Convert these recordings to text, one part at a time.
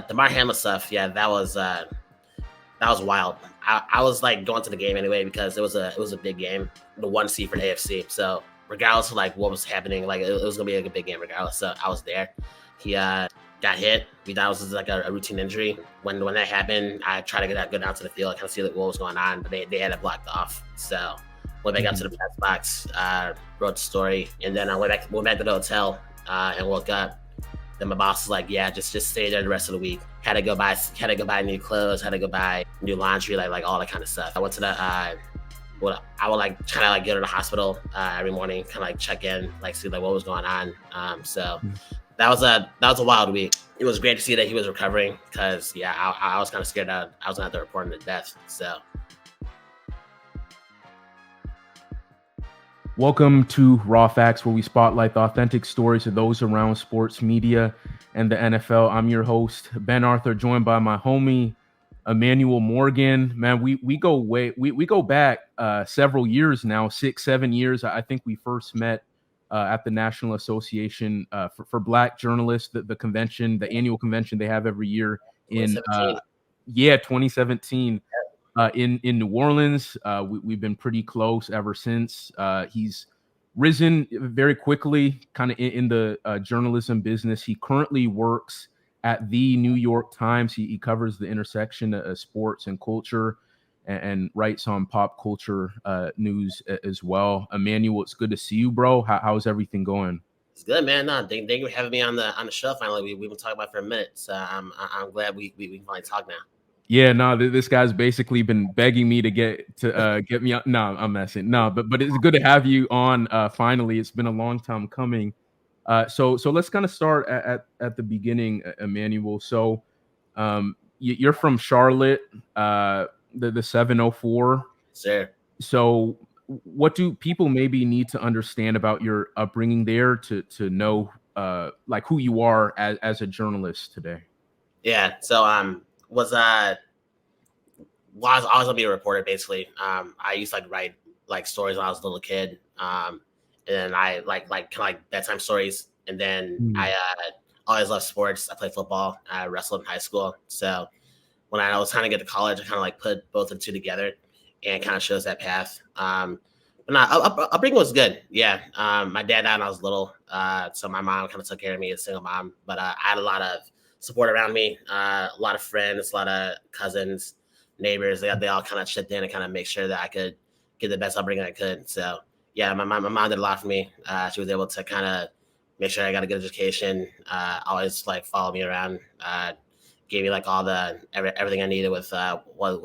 Damar Hamlin stuff. Yeah, that was wild. I was like going to the game anyway because it was a big game, the 1 seed for the AFC. So regardless of like what was happening, like it was gonna be like a big game regardless. So I was there. He got hit. We thought it was just like a routine injury. When that happened, I tried to go down to the field, kind of see like what was going on, but they had it blocked off. So went back up to the press box, wrote the story, and then I went back to the hotel and woke up. Then my boss was like, "Yeah, just stay there the rest of the week." Had to go buy new clothes, had to go buy new laundry, like all that kind of stuff. I went to the I would like try to like go to the hospital every morning, kind of like check in, like see like what was going on. So that was a wild week. It was great to see that he was recovering because I was kind of scared that I was gonna have to report him to death. So. Welcome to Raw Facts, where we spotlight the authentic stories of those around sports media and the NFL. I'm your host, Ben Arthur, joined by my homie, Emmanuel Morgan. Man, we go back several years now, 6-7 years. I think we first met at the National Association for Black Journalists, the convention, the annual convention they have every year in 2017. In New Orleans. We've been pretty close ever since. He's risen very quickly, kind of in the journalism business. He currently works at the New York Times. He covers the intersection of sports and culture and writes on pop culture news as well. Emmanuel, it's good to see you, bro. How's everything going? It's good, man. No, thank you for having me on the show. Finally, we've been talking about it for a minute, so I'm glad we can finally talk now. Yeah, no, this guy's basically been begging me to get me on. No, I'm messing. No, but it's good to have you on. Finally, it's been a long time coming. So let's kind of start at the beginning, Emmanuel. So, you're from Charlotte, the 704. Sure. So, what do people maybe need to understand about your upbringing there to know like who you are as a journalist today? Yeah. So was I was always gonna be a reporter basically. I used to like write like stories when I was a little kid. And then I like kind of like bedtime stories. And then I always loved sports. I played football. I wrestled in high school. So when I was trying to get to college, I kind of like put both the two together and kind of shows that path. But no, upbringing was good. Yeah. My dad died when I was little. So my mom kind of took care of me as a single mom. But I had a lot of support around me, a lot of friends, a lot of cousins, neighbors. They all kind of chipped in and kind of make sure that I could get the best upbringing I could. So yeah, my mom did a lot for me. She was able to kind of make sure I got a good education. Always like follow me around. Gave me like all the everything I needed with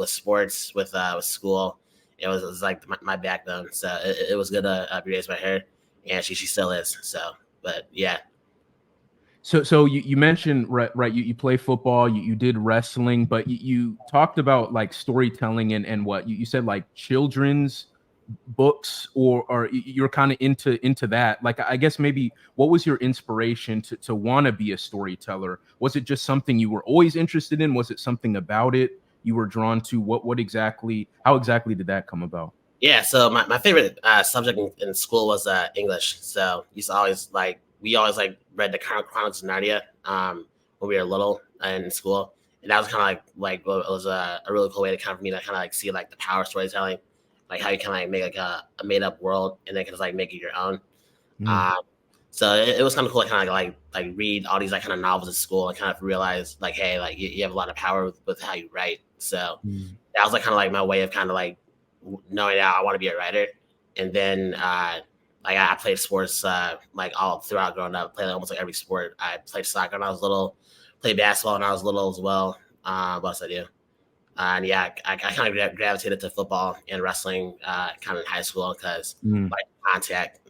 sports, with school. It was like my backbone. So it was good to be raised by her, and she still is. So, but yeah. So you mentioned right you play football, you did wrestling, but you talked about like storytelling and what you said like children's books or you're kind of into that. Like I guess maybe what was your inspiration to want to be a storyteller? Was it just something you were always interested in? Was it something about it you were drawn to? How exactly did that come about? Yeah, so my favorite subject in school was English. So we always like read the Chronicles of Narnia when we were little in school, and that was kind of like it was a really cool way to kind of for me to kind of like see like the power of storytelling, like how you can like make like a made up world and then just like make it your own. So it was kind of cool to kind of like read all these like kind of novels at school and kind of realize like, hey, like you have a lot of power with how you write. So that was like kind of like my way of kind of like knowing that I want to be a writer. And then like I played sports like all throughout growing up. Played like almost like every sport. I played soccer when I was little. Played basketball when I was little as well. What else I do? And yeah, I kind of gravitated to football and wrestling kind of in high school because like contact.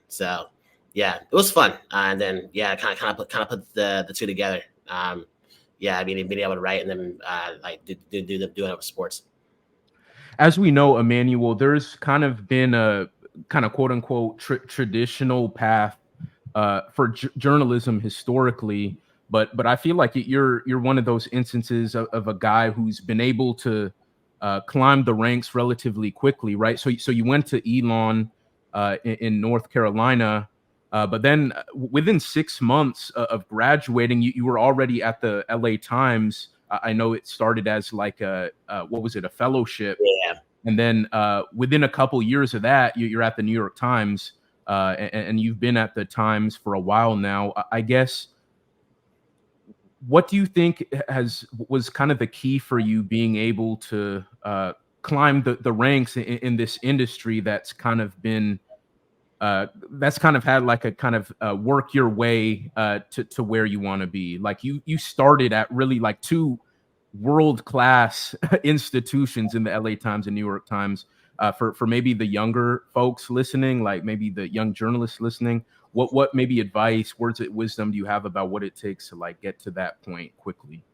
So yeah, it was fun. And then yeah, kind of put the two together. Yeah, I mean being able to write and then like doing it with sports. As we know, Emmanuel, there's kind of been a kind of quote unquote traditional path for journalism historically, but I feel like you're one of those instances of a guy who's been able to climb the ranks relatively quickly, right? So you went to Elon in North Carolina. But then within 6 months of graduating, you were already at the LA Times. I know it started as like what was it, a fellowship? Yeah. And then within a couple years of that, you're at the New York Times, and you've been at the Times for a while now. I guess, what do you think was kind of the key for you being able to climb the ranks in this industry that's kind of been that's kind of had like a kind of work your way to where you want to be? Like you started at really like two world class institutions in the LA Times and New York Times. For maybe the younger folks listening, like maybe the young journalists listening, what maybe advice, words of wisdom do you have about what it takes to like get to that point quickly?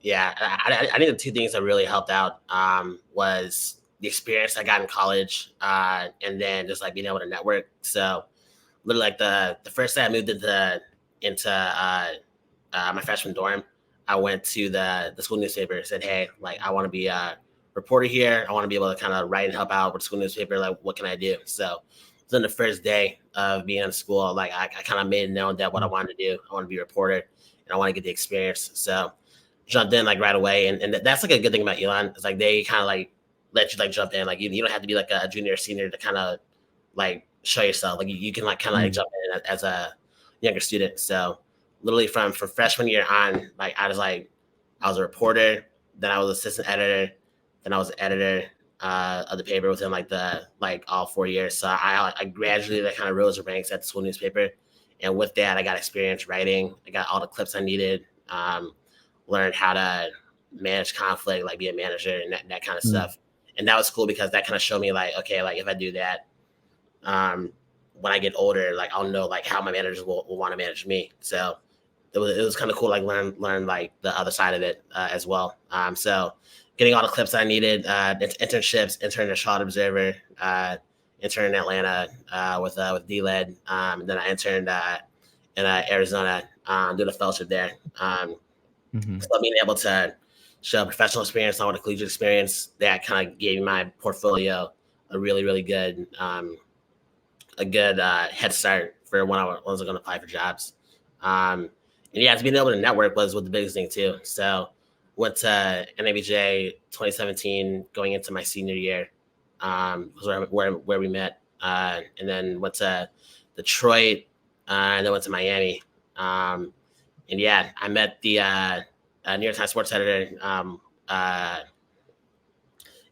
Yeah, I think the two things that really helped out was the experience I got in college, and then just like being able to network. So literally, like the first day I moved into my freshman dorm, I went to the school newspaper and said, "Hey, like I want to be a reporter here. I want to be able to kind of write and help out with the school newspaper. Like, what can I do?" So within the first day of being in school, like I kind of made it known that what I wanted to do, I want to be a reporter, and I want to get the experience. So jumped in like right away, and that's like a good thing about Elon. It's like they kind of like let you like jump in. Like you don't have to be like a junior or senior to kind of like show yourself. Like you can like kind of like jump in as a younger student. So literally from freshman year on, like I was a reporter, then I was assistant editor, then I was editor of the paper within like all 4 years. So I gradually like kind of rose the ranks at the school newspaper, and with that I got experience writing. I got all the clips I needed. Learned how to manage conflict, like be a manager and that kind of stuff. And that was cool because that kind of showed me like, okay, like if I do that, when I get older, like I'll know like how my managers will want to manage me. So it was kind of cool, like learn like the other side of it as well. So getting all the clips I needed, internships, intern at Charlotte Observer, intern in Atlanta with DLED, and then I interned in Arizona, doing a fellowship there. So being able to show professional experience along with a collegiate experience, that kind of gave my portfolio a really good head start for when I was going to apply for jobs. And yeah, being able to network was the biggest thing too. So went to NABJ 2017, going into my senior year, was where we met, and then went to Detroit, and then went to Miami. And yeah, I met the New York Times sports editor at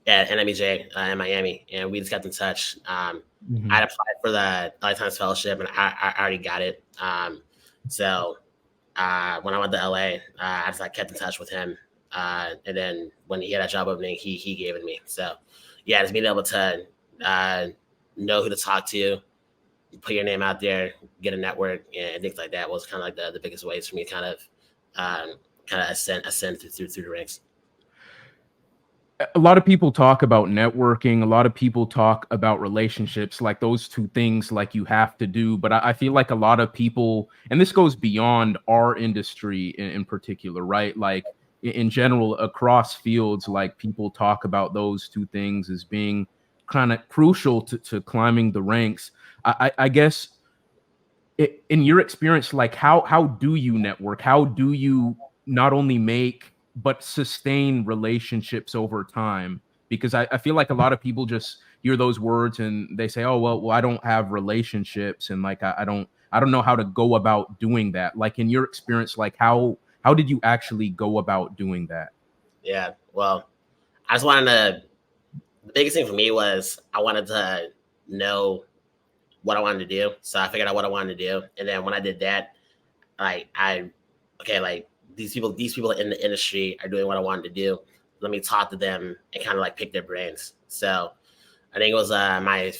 NMEJ in Miami, and we just got in touch. I applied for the LA Times fellowship, and I already got it. So when I went to LA, I just like kept in touch with him, and then when he had a job opening, he gave it to me. So yeah, just being able to know who to talk to, put your name out there, get a network, and things like that was kind of like the biggest ways for me to kind of ascend through the ranks. A lot of people talk about networking. A lot of people talk about relationships, like those two things, like you have to do. But I feel like a lot of people, and this goes beyond our industry in particular, right? Like in general, across fields, like people talk about those two things as being kind of crucial to climbing the ranks. I guess in your experience, like how do you network? How do you not only make but sustain relationships over time? Because I feel like a lot of people just hear those words and they say, "Oh, well, I don't have relationships," and like I don't know how to go about doing that. Like in your experience, like how did you actually go about doing that? Yeah, well, I just wanted to. The biggest thing for me was I wanted to know what I wanted to do. So I figured out what I wanted to do, and then when I did that, like like these people in the industry are doing what I wanted to do. Let me talk to them and kind of like pick their brains. So I think it was my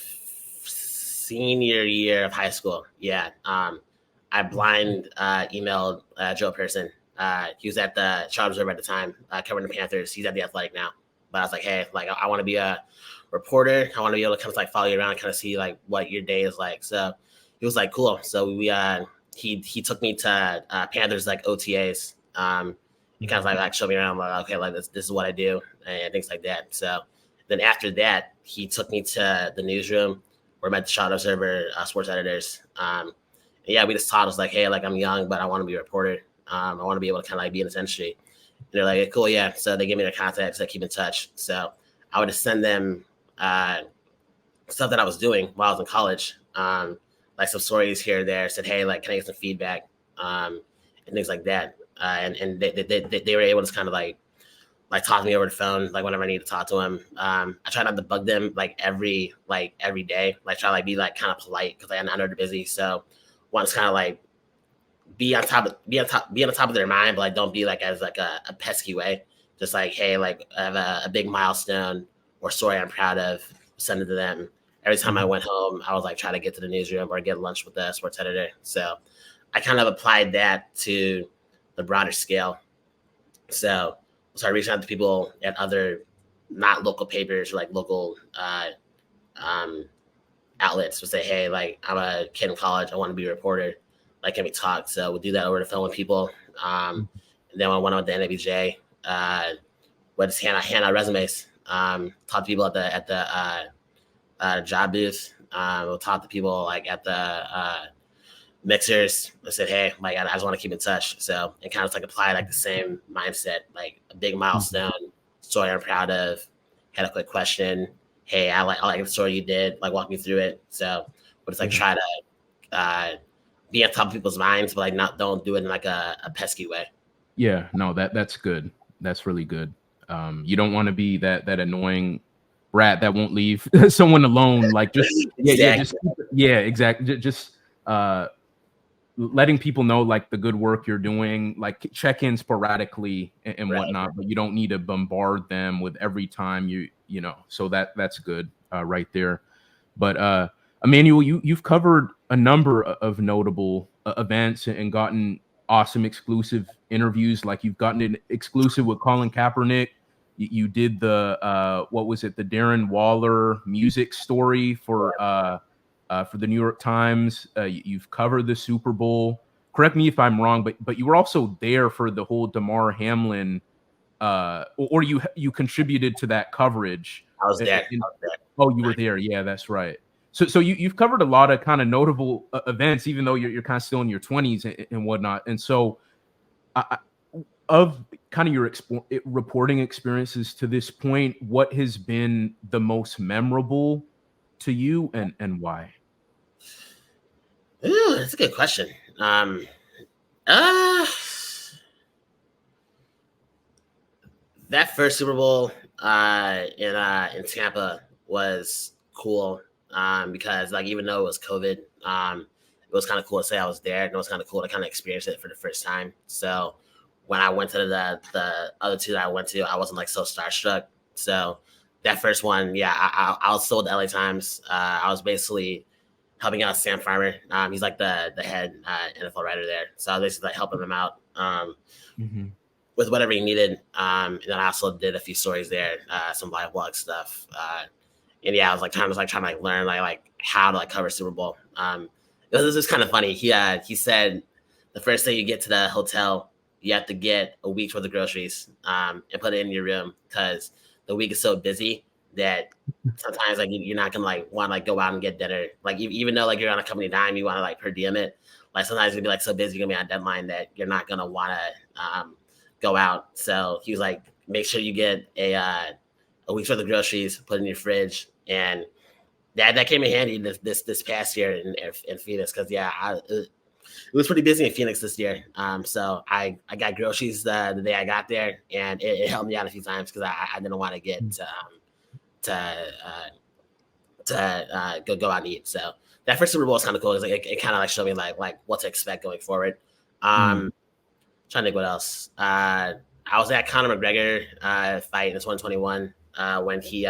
senior year of high school. Yeah, I blind emailed Joe Person. He was at the Charlotte Observer at the time, covering the Panthers. He's at the Athletic now. But I was like, hey, like I want to be a reporter. I want to be able to kind of like follow you around and kind of see like what your day is like. So he was like, cool. So we he took me to Panthers like OTAs. He kind of like showed me around. I'm like, okay, like this is what I do and things like that. So then after that, he took me to the newsroom where I met the Charlotte Observer sports editors. And yeah, we just taught us like, hey, like I'm young, but I want to be a reporter. I want to be able to kind of like be in this industry. And they're like, cool, yeah. So they gave me their contacts, I keep in touch. So I would just send them stuff that I was doing while I was in college, like some stories here or there. Said, hey, like, can I get some feedback, and things like that. And they were able to kind of like talk to me over the phone, like whenever I need to talk to them. I try not to bug them like every day, like try to like be like kind of polite because I know they're busy. So want to kind of like be on top of their mind, but like don't be like as like a pesky way. Just like, hey, like I have a big milestone or story I'm proud of, send it to them. Every time I went home, I was like trying to get to the newsroom or get lunch with the sports editor. So I kind of applied that to the broader scale. So I started reaching out to people at other not local papers or like local um, outlets to say, hey, like I'm a kid in college, I want to be a reporter. Like, can we talk? So we'll do that over the phone with people. And then when I went on with the NABJ, we'll just hand out resumes. Talk to people at the job booth. We'll talk to people like at the mixers. I said, hey, like I just want to keep in touch. So it kind of like apply like the same mindset, like a big milestone, story I'm proud of, had a quick question. Hey, I like the story you did, like walk me through it. So we'll just like try to be on top of people's minds, but like don't do it in like a pesky way. Yeah, no, that's good. That's really good. You don't want to be that annoying rat that won't leave someone alone. Like just exactly. Just letting people know like the good work you're doing, like check in sporadically and Right. whatnot, but you don't need to bombard them with every time you know. So that's good right there. But Emmanuel, you've covered a number of notable events and gotten awesome exclusive interviews. Like you've gotten an exclusive with Colin Kaepernick. You did the what was it, the Darren Waller music story for the New York Times. You've covered the Super Bowl. Correct me if I'm wrong, but you were also there for the whole Damar Hamlin, or you contributed to that coverage. I was there. Oh, you were there. Yeah, that's right. So you've covered a lot of kind of notable events, even though you're kind of still in your 20s and whatnot. And so, of kind of your reporting experiences to this point, what has been the most memorable to you, and why? Ooh, that's a good question. Uh, that first Super Bowl in Tampa was cool because like even though it was COVID, it was kind of cool to say I was there, and it was kind of cool to kind of experience it for the first time. So when I went to the other two that I went to, I wasn't like so starstruck. So that first one, yeah, I was still at the LA Times. I was basically helping out Sam Farmer. He's like the head NFL writer there. So I was basically like helping him out. With whatever he needed. And then I also did a few stories there, some live blog stuff. And yeah, I was like trying to learn like how to like cover Super Bowl. It was just kind of funny. He said the first day you get to the hotel, you have to get a week's worth of groceries and put it in your room because the week is so busy that sometimes like you're not gonna like want to like go out and get dinner. Like even though like you're on a company dime, you want to like per diem it. Like sometimes you'll be like so busy, you're gonna be on deadline that you're not gonna want to go out. So he was like, make sure you get a week's worth of groceries, put in your fridge, and that came in handy this past year in Phoenix because it was pretty busy in Phoenix this year. So I got groceries the day I got there, and it helped me out a few times because I didn't want to get go out and eat. So that first Super Bowl was kind of cool because it kind of like showed me like what to expect going forward. Trying to think what else. I was at Conor McGregor fight in 2021 when he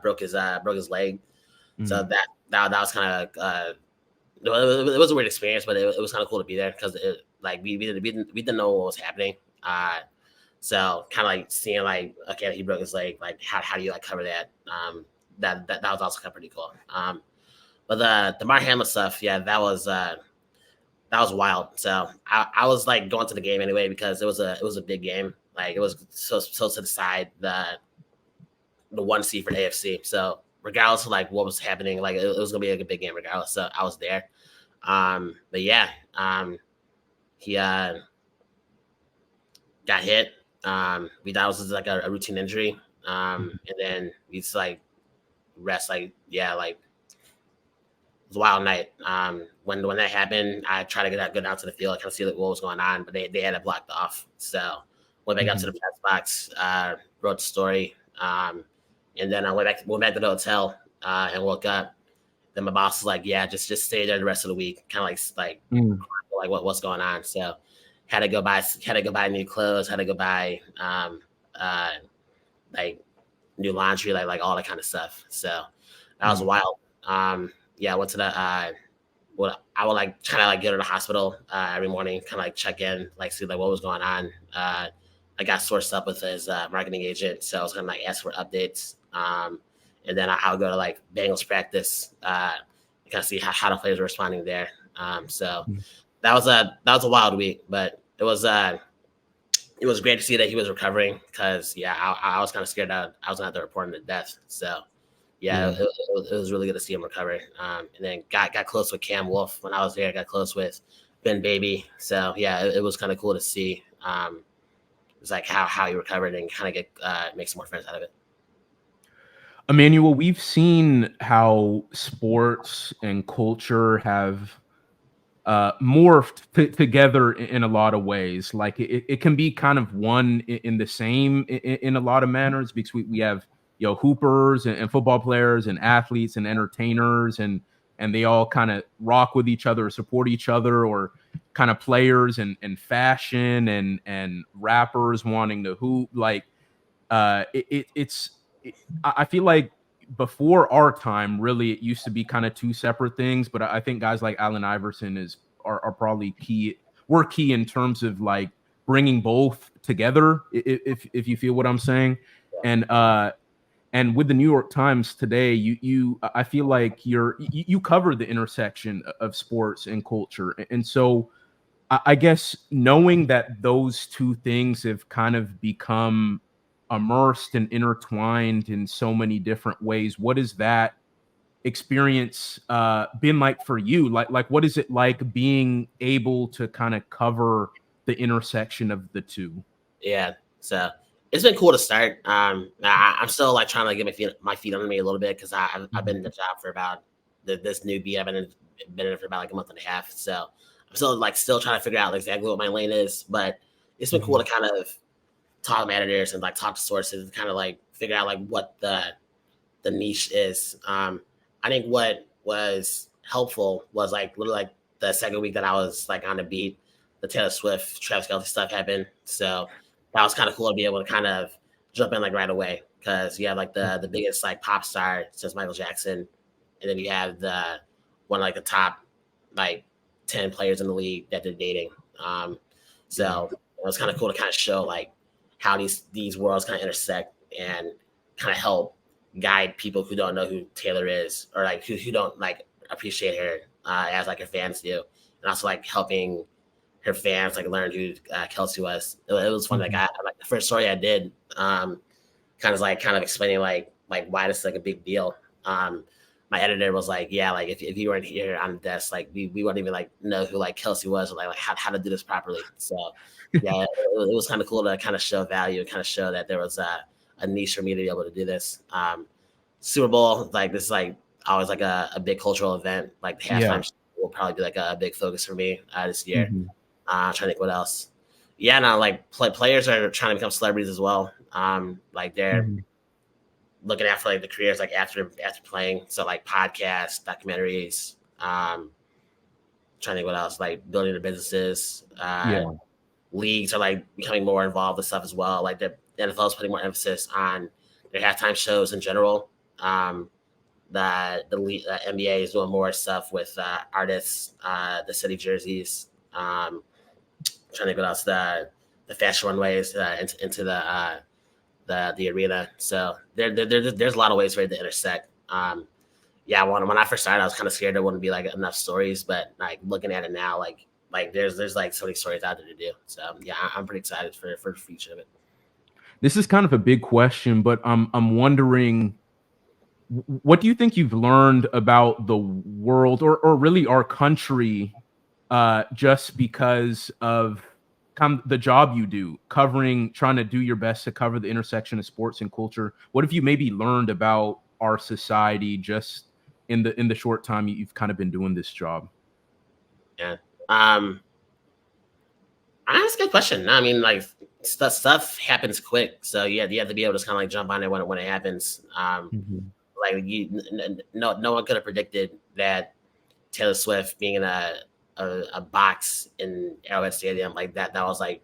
broke his leg. So that was kind of it was a weird experience, but it was kind of cool to be there because we didn't know what was happening. So kind of like seeing like okay, he broke his leg. Like how do you like cover that? That was also kind of pretty cool. But the Damar Hamlin stuff, yeah, that was wild. So I was like going to the game anyway because it was a big game. Like it was so to decide the 1 seed for AFC. So regardless of like what was happening, like it was gonna be like a big game regardless. So I was there. But yeah, he got hit. We thought it was just like a routine injury. And then we just like rest, like, yeah, like it was a wild night. When that happened, I tried to get out to the field, kind of see like what was going on, but they had it blocked off. So went back up to the press box, wrote the story, and then I went back to the hotel and woke up. Then my boss was like, "Yeah, just stay there the rest of the week," kind of like what's going on. So had to go buy new clothes, had to go buy like new laundry, like all that kind of stuff. So that was wild. Yeah, I went to the I would like try to like go to the hospital every morning, kind of like check in, like see like what was going on. I got sourced up with his marketing agent, so I was gonna like ask for updates. And then I'll go to like Bengals practice, kind of see how the players were responding there. So that was a wild week, but it was great to see that he was recovering, because yeah, I was kind of scared that I was gonna have to report him to death. So yeah, it was really good to see him recover. And then got close with Cam Wolf when I was there. Got close with Ben Baby. So yeah, it was kind of cool to see. It's like how he recovered and kind of get make some more friends out of it. Emmanuel, we've seen how sports and culture have morphed together in a lot of ways. Like it can be kind of one in the same in a lot of manners, because we have hoopers and football players and athletes and entertainers, and they all kind of rock with each other, support each other, or kind of players and fashion and rappers wanting to hoop. Like I feel like before our time, really, it used to be kind of two separate things. But I think guys like Allen Iverson are probably key. We're key in terms of like bringing both together, if you feel what I'm saying. And with the New York Times today, I feel like you cover the intersection of sports and culture, and so I guess knowing that those two things have kind of become immersed and intertwined in so many different ways, what has that experience been like for you? Like what is it like being able to kind of cover the intersection of the two? Yeah, so it's been cool to start. I'm still like trying to get my feet under me a little bit, because I've been in the job for about this newbie. I've been in it for about like a month and a half. So I'm still trying to figure out exactly what my lane is. But it's been cool to kind of talk to editors and like talk to sources and kind of like figure out like what the niche is. I think what was helpful was like literally like the second week that I was like on the beat, the Taylor Swift, Travis Kelce stuff happened. So that was kind of cool to be able to kind of jump in like right away, because you have like the biggest like pop star since Michael Jackson, and then you have the one of like the top like 10 players in the league that they're dating. So it was kind of cool to kind of show like how these worlds kind of intersect and kind of help guide people who don't know who Taylor is, or like who don't like appreciate her as like her fans do, and also like helping her fans like learn who Kelce was. It was fun. Like like the first story I did, kind of explaining like why this is like a big deal. My editor was like, yeah, like if you weren't here on the desk, like we wouldn't even like know who like Kelce was, or like how to do this properly. So yeah, it was kind of cool to kind of show value and kind of show that there was a niche for me to be able to do this. Super Bowl, like this is like always like a big cultural event. Like the halftime show will probably be like a big focus for me this year. Trying to think what else. Yeah, no, like players are trying to become celebrities as well. Like they're looking after like the careers like after playing. So like podcasts, documentaries. Trying to think what else. Like building their businesses. Leagues are like becoming more involved with stuff as well. Like the NFL is putting more emphasis on their halftime shows in general. The NBA is doing more stuff with artists, the city jerseys. Trying to think what else. The fashion runways into the arena. So there's a lot of ways for it to intersect. Yeah, when I first started, I was kind of scared there wouldn't be like enough stories, but like looking at it now, like there's like so many stories out there to do. So yeah, I'm pretty excited for the future of it. This is kind of a big question, but I'm wondering What do you think you've learned about the world or really our country just because of the job you do, trying to do your best to cover the intersection of sports and culture? What have you maybe learned about our society just in the short time you've kind of been doing this job? Yeah. That's a good question. I mean, like stuff happens quick, so you have to be able to kind of like jump on it when it happens. Mm-hmm. Like no one could have predicted that Taylor Swift being in a box in Arrowhead Stadium like that. That was like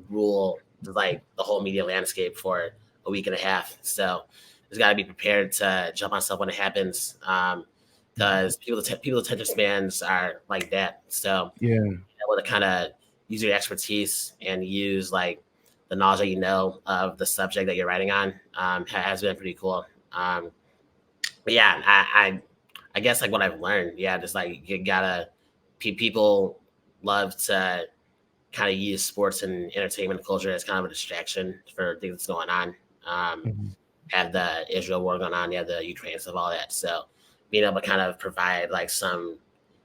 rule like the whole media landscape for a week and a half. So there's got to be prepared to jump on stuff when it happens. Because people's attention spans are like that. So Yeah. able to kind of use your expertise and use like the knowledge that you know of the subject that you're writing on has been pretty cool. But yeah, I guess like what I've learned, yeah, just like you gotta people love to kind of use sports and entertainment culture as kind of a distraction for things that's going on. Mm-hmm. Have the Israel war going on, you have the Ukraine stuff, all that. So being able to kind of provide like some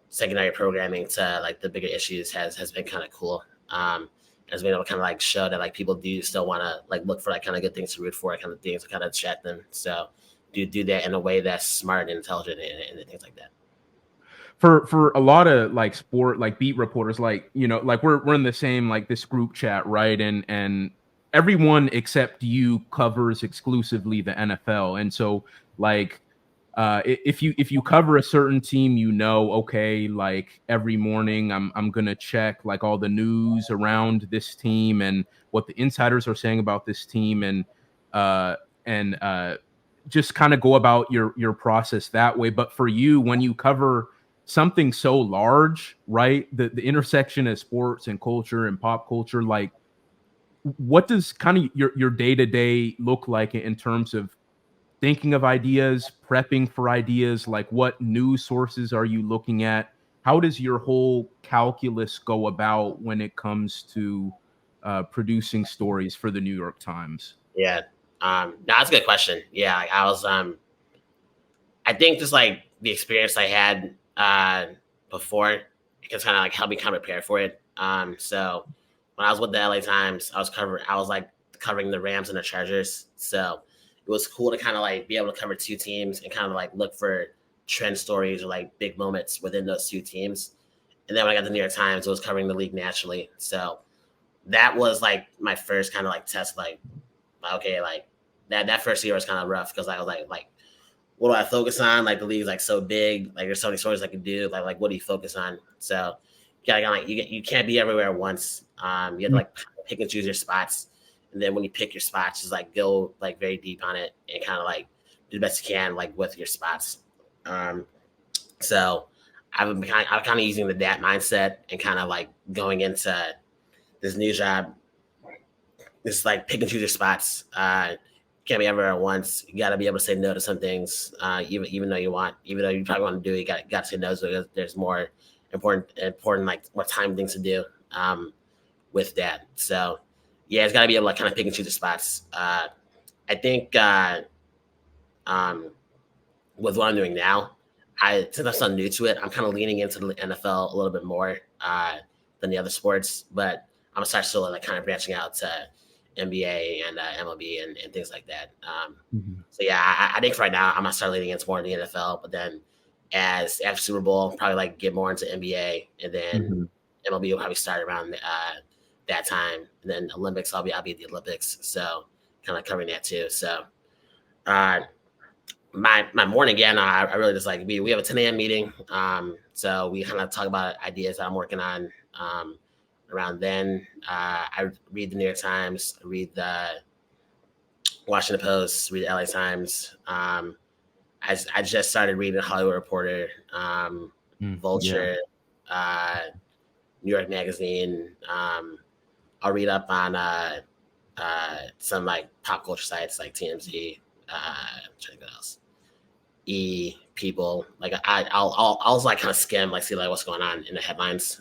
secondary programming to like the bigger issues has been kind of cool. Has been able to kind of like show that like people do still want to like look for like kind of good things to root for, kind of things to kind of distract them. So do that in a way that's smart and intelligent and things like that. For a lot of like sport like beat reporters, like like we're in the same like this group chat, right? And everyone except you covers exclusively the NFL. And so like if you cover a certain team, okay, like every morning I'm gonna check like all the news around this team and what the insiders are saying about this team, and just kind of go about your process that way. But for you, when you cover something so large, right, the intersection of sports and culture and pop culture, like what does kind of your day-to-day look like in terms of thinking of ideas, prepping for ideas? Like what news sources are you looking at? How does your whole calculus go about when it comes to producing stories for the New York Times? Yeah. That's a good question. Yeah, like, I think just like the experience I had before, it can kind of like help me kind of prepare for it. So when I was with the LA Times, I was like covering the Rams and the Chargers. So it was cool to kind of like be able to cover two teams and kind of like look for trend stories or like big moments within those two teams. And then when I got the New York Times, it was covering the league nationally. So that was like my first kind of like test, like okay, like that first year was kind of rough because I was like, what do I focus on? Like the league's like so big, like there's so many stories I can do. Like what do you focus on? So you gotta like you can't be everywhere at once. You have to like pick and choose your spots, and then when you pick your spots, just like go like very deep on it and kind of like do the best you can like with your spots. So I'm kind of using that mindset and kind of like going into this new job. It's like pick and choose your spots. Can't be everywhere at once. You got to be able to say no to some things, even though even though you probably want to do it, you got to say no. So there's more important like more time things to do with that. So yeah, it's got to be able to kind of pick and choose the spots. I think with what I'm doing now, since I'm so new to it, I'm kind of leaning into the NFL a little bit more than the other sports, but I'm gonna start slowly like kind of branching out to NBA and MLB and things like that. So yeah, I think for right now I'm gonna start leaning into more in the NFL, but then as after Super Bowl, probably like get more into NBA, and then MLB will probably start around that time, and then Olympics I'll be at the Olympics, so kind of covering that too. So my morning again, I really just like we have a 10 a.m. meeting, so we kind of talk about ideas that I'm working on. Around then, I read the New York Times, read the Washington Post, read the LA Times. I just started reading Hollywood Reporter, Vulture, New York Magazine. I'll read up on some like pop culture sites like TMZ. I'm trying to think what else. People like I'll like kind of skim like see like what's going on in the headlines.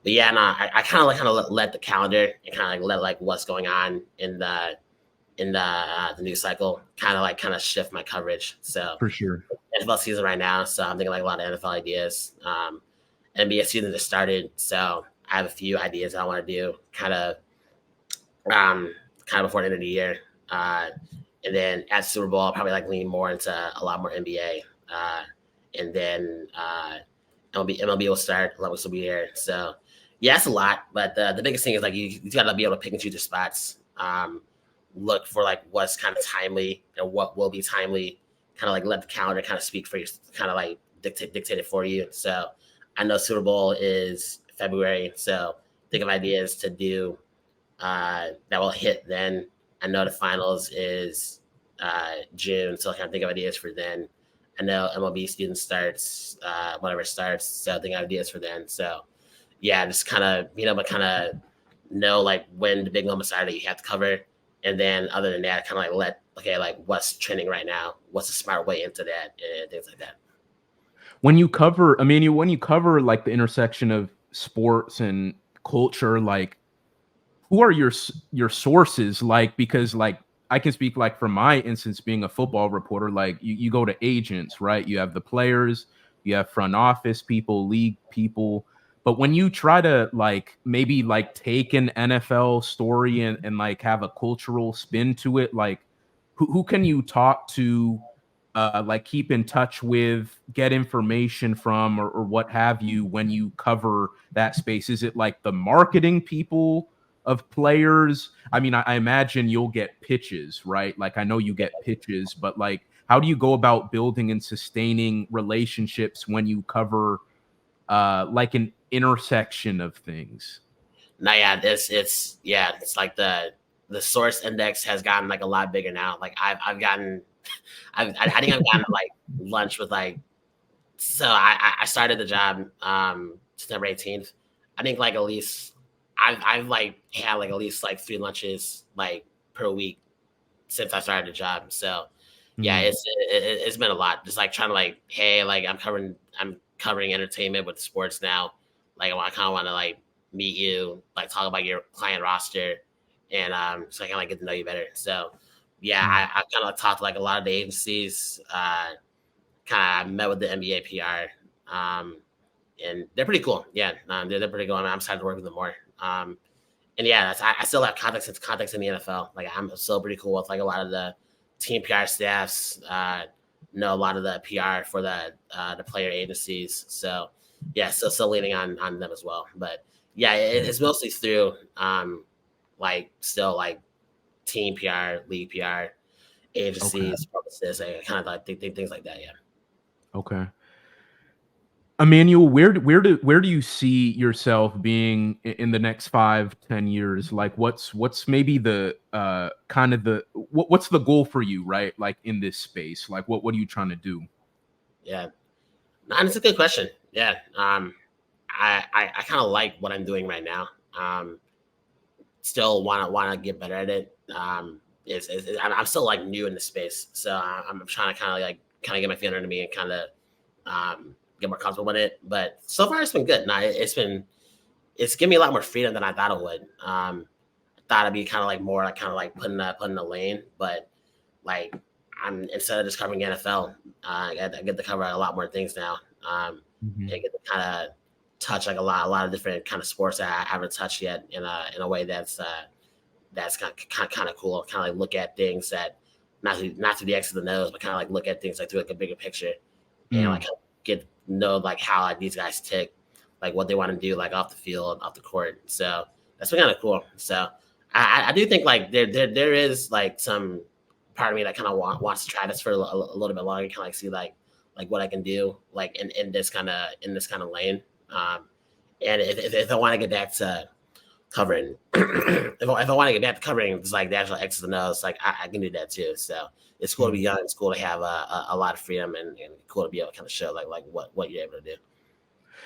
But yeah, no, I kind of let the calendar and kind of like let like what's going on in the in the news cycle, kind of shift my coverage. So For sure. NFL season right now, so I'm thinking like a lot of NFL ideas. NBA season just started, so I have a few ideas I want to do, kind of before the end of the year. And then at Super Bowl, I'll probably like lean more into a lot more NBA. And then MLB will start. Olympics will be here. So yeah, it's a lot. But the biggest thing is like you got to be able to pick and choose your spots. Look for like what's kind of timely and what will be timely. Kind of like let the calendar kind of speak for you. Kind of like dictate it for you. So I know Super Bowl is February. So think of ideas to do that will hit then. I know the finals is June, so I can think of ideas for then. I know MLB season starts whenever it starts, so I think of ideas for then. So yeah, just kind of know like when the big moments are that you have to cover, and then other than that, kind of like like what's trending right now, what's a smart way into that, and things like that. When you cover, I mean, when you cover like the intersection of sports and culture, like who are your sources? Like, because like I can speak like from my instance being a football reporter, like you go to agents, right? You have the players, you have front office people, league people. But when you try to like maybe like take an NFL story and like have a cultural spin to it, like who can you talk to, like keep in touch with, get information from, or what have you when you cover that space? Is it like the marketing people of players? I mean, I imagine you'll get pitches, right? Like I know you get pitches, but like how do you go about building and sustaining relationships when you cover like an intersection of things? Now, yeah, it's like the source index has gotten like a lot bigger now. Like I've gotten, I think I've gotten like lunch with like, so I started the job September 18th. I think like at least I've like had like at least like 3 lunches like per week since I started the job. So yeah, Mm, it's been a lot. Just like trying to like, hey, like I'm covering entertainment with sports now. Like I kind of want to like meet you, like talk about your client roster, and so I can like get to know you better. So yeah, mm. I kind of talked to like a lot of the agencies. Kind of met with the NBA PR, and they're pretty cool. Yeah, they're pretty cool. I'm excited to work with them more. And yeah, I still have context in the NFL. Like I'm still pretty cool with like a lot of the team PR staffs. Know a lot of the PR for the player agencies. So yeah, still leaning on them as well. But yeah, it's mostly through like still like team PR, league PR, Okay. agencies, publicists, kind of like things like that. Yeah. Okay. Emmanuel, where do you see yourself being in the next 5, 10 years? Like what's maybe the kind of the what's the goal for you, right? Like in this space? Like what are you trying to do? Yeah. No, and it's a good question. Yeah. I kind of like what I'm doing right now. Still wanna get better at it. I'm still like new in the space, so I'm trying to kind of get my feet under me and kind of get more comfortable with it. But so far, it's been good. No, it's given me a lot more freedom than I thought it would. I thought it'd be kind of like more like putting the lane, but like I'm instead of just covering NFL, I get to cover a lot more things now. Mhm. And get to kind of touch like a lot of different kind of sports that I haven't touched yet in a way that's kind of cool. Kind of like look at things that not through the X and the nose, but kind of like look at things like through like a bigger picture, and like Mm. get know like how like these guys tick, like what they want to do like off the field, off the court. So that's been kind of cool. So I do think like there is like some part of me that kind of wants to try this for a little bit longer, kind of like see like what I can do like in this kind of lane. And if I want to get back to covering, if I want to get back to covering it's like the actual X's and O's, like I can do that too. So it's cool to be Mm. young. It's cool to have a lot of freedom and cool to be able to kind of show like what you're able to do.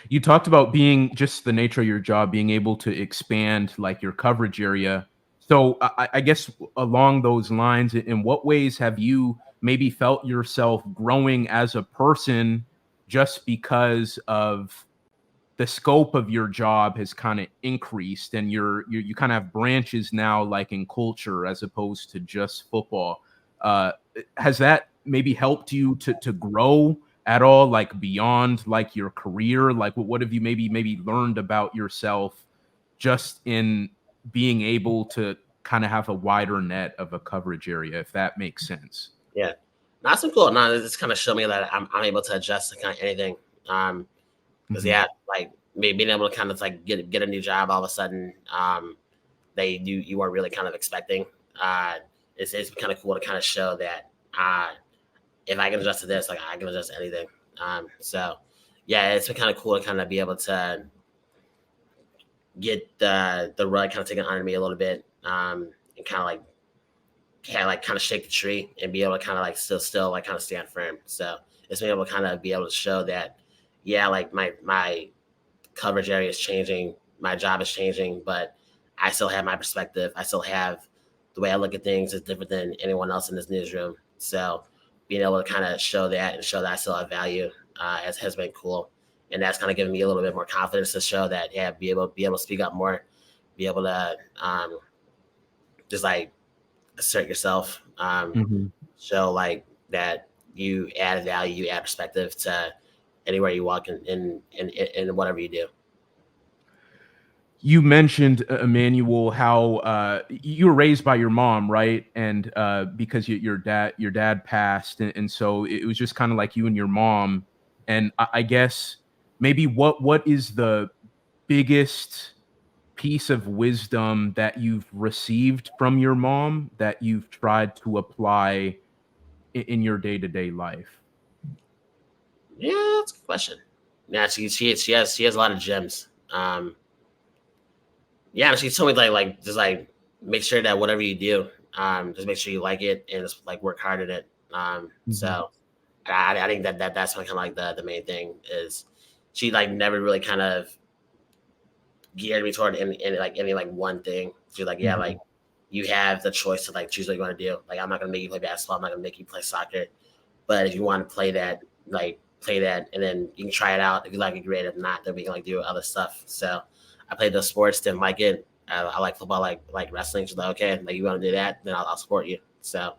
You talked about being just the nature of your job, being able to expand like your coverage area. So I guess along those lines, in what ways have you maybe felt yourself growing as a person just because of the scope of your job has kind of increased, and you kind of have branches now, like in culture as opposed to just football. Has that maybe helped you to grow at all, like beyond like your career? Like what have you maybe learned about yourself just in being able to kind of have a wider net of a coverage area, if that makes sense? Yeah, that's some cool. No, this kind of showed me that I'm able to adjust to kind of anything. Because Mhm. yeah, like maybe being able to kind of like get a new job all of a sudden, they you weren't really kind of expecting. Uh, it's kind of cool to kind of show that if I can adjust to this, like I can adjust to anything. So yeah, it's been kind of cool to kind of be able to get the rug kind of taken under me a little bit, and kind of shake the tree and be able to kind of like still like kind of stand firm. So it's been able to kind of be able to show that, yeah, like my coverage area is changing, my job is changing, but I still have my perspective. I still have the way I look at things is different than anyone else in this newsroom. So being able to kind of show that and show that I still have value has been cool, and that's kind of given me a little bit more confidence to show that, yeah, be able to speak up more, be able to just like assert yourself, Mhm. show like that you add value, you add perspective to anywhere you walk in whatever you do. You mentioned, Emmanuel, how you were raised by your mom, right? And because your dad passed, and so it was just kind of like you and your mom. And I guess maybe what is the biggest piece of wisdom that you've received from your mom that you've tried to apply in your day to day life? Yeah, that's a good question. Yeah, she has a lot of gems. Yeah, she told me like just like make sure that whatever you do, just make sure you like it and just like work hard at it. Mhm. So I think that's kind of like the main thing is she like never really kind of geared me toward any like one thing. She's like, yeah, like Mhm. you have the choice to like choose what you want to do. Like I'm not gonna make you play basketball. I'm not gonna make you play soccer. But if you want to play that, like play that, and then you can try it out. If you like it, great. If not, then we can like do other stuff. So I played those sports, didn't like it. I like football, like wrestling. She's like, okay, like you want to do that, then I'll support you. So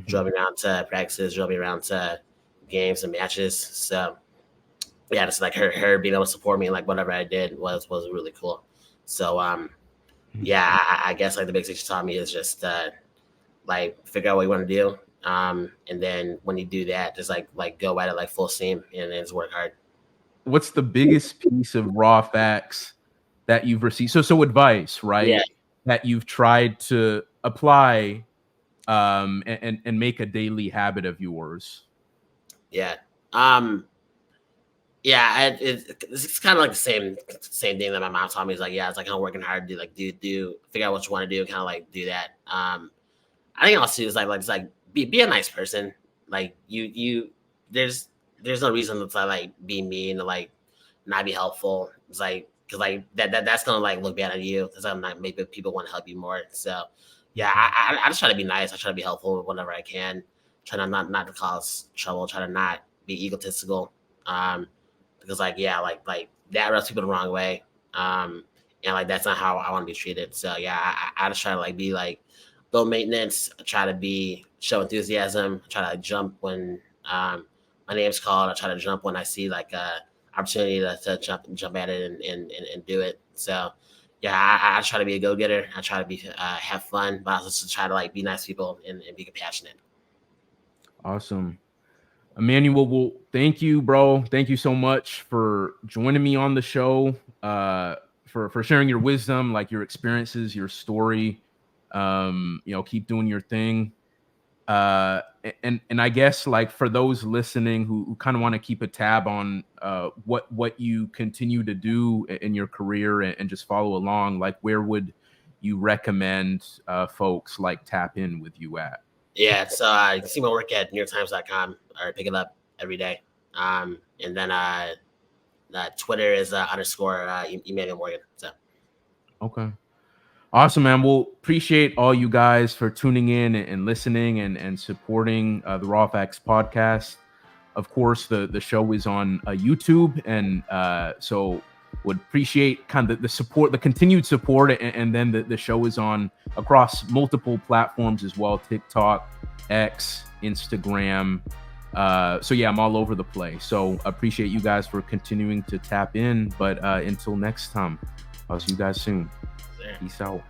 drove Mhm. me around to practices, drove me around to games and matches. So yeah, just like her being able to support me and like whatever I did was really cool. So Mhm. yeah, I guess like the big thing she taught me is just like figure out what you want to do. And then when you do that, just like go at it like full steam and then just work hard. What's the biggest piece of raw facts that you've received? So advice, Yeah, right? That you've tried to apply, and make a daily habit of yours. yeah. Um, yeah, it's kind of like the same thing that my mom taught me. Is like, yeah, it's like kind of working hard, do figure out what you want to do, kind of like do that. I think also is like just like be a nice person. Like you there's no reason to like be mean or like not be helpful. It's like because like that's gonna like look bad on you. Because I'm not maybe people want to help you more. So yeah, Mhm. I just try to be nice. I try to be helpful whenever I can. Try to not to cause trouble. Try to not be egotistical. Um, because like yeah, like that rubs people the wrong way. And like that's not how I want to be treated. So yeah, I just try to like be like low maintenance. I try to be show enthusiasm. I try to jump when my name's called. I try to jump when I see like a opportunity to jump at it and do it. So yeah, I try to be a go getter. I try to be have fun, but also to try to like be nice to people and be compassionate. Awesome. Emmanuel, well, thank you, bro. Thank you so much for joining me on the show, for sharing your wisdom, like your experiences, your story. Keep doing your thing. And I guess like for those listening who kind of want to keep a tab on what you continue to do in your career, and just follow along, like where would you recommend folks like tap in with you at? Yeah, so you can see my work at NewYorkTimes.com or pick it up every day. And then Twitter is underscore Emmanuel Morgan. So Okay. Awesome, man. We'll appreciate all you guys for tuning in and listening, and supporting the Raw Facts podcast. Of course, the show is on YouTube, and so would appreciate kind of the support, the continued support, and then the show is on across multiple platforms as well: TikTok, X, Instagram. So yeah, I'm all over the place. So appreciate you guys for continuing to tap in. But until next time, I'll see you guys soon. Peace out.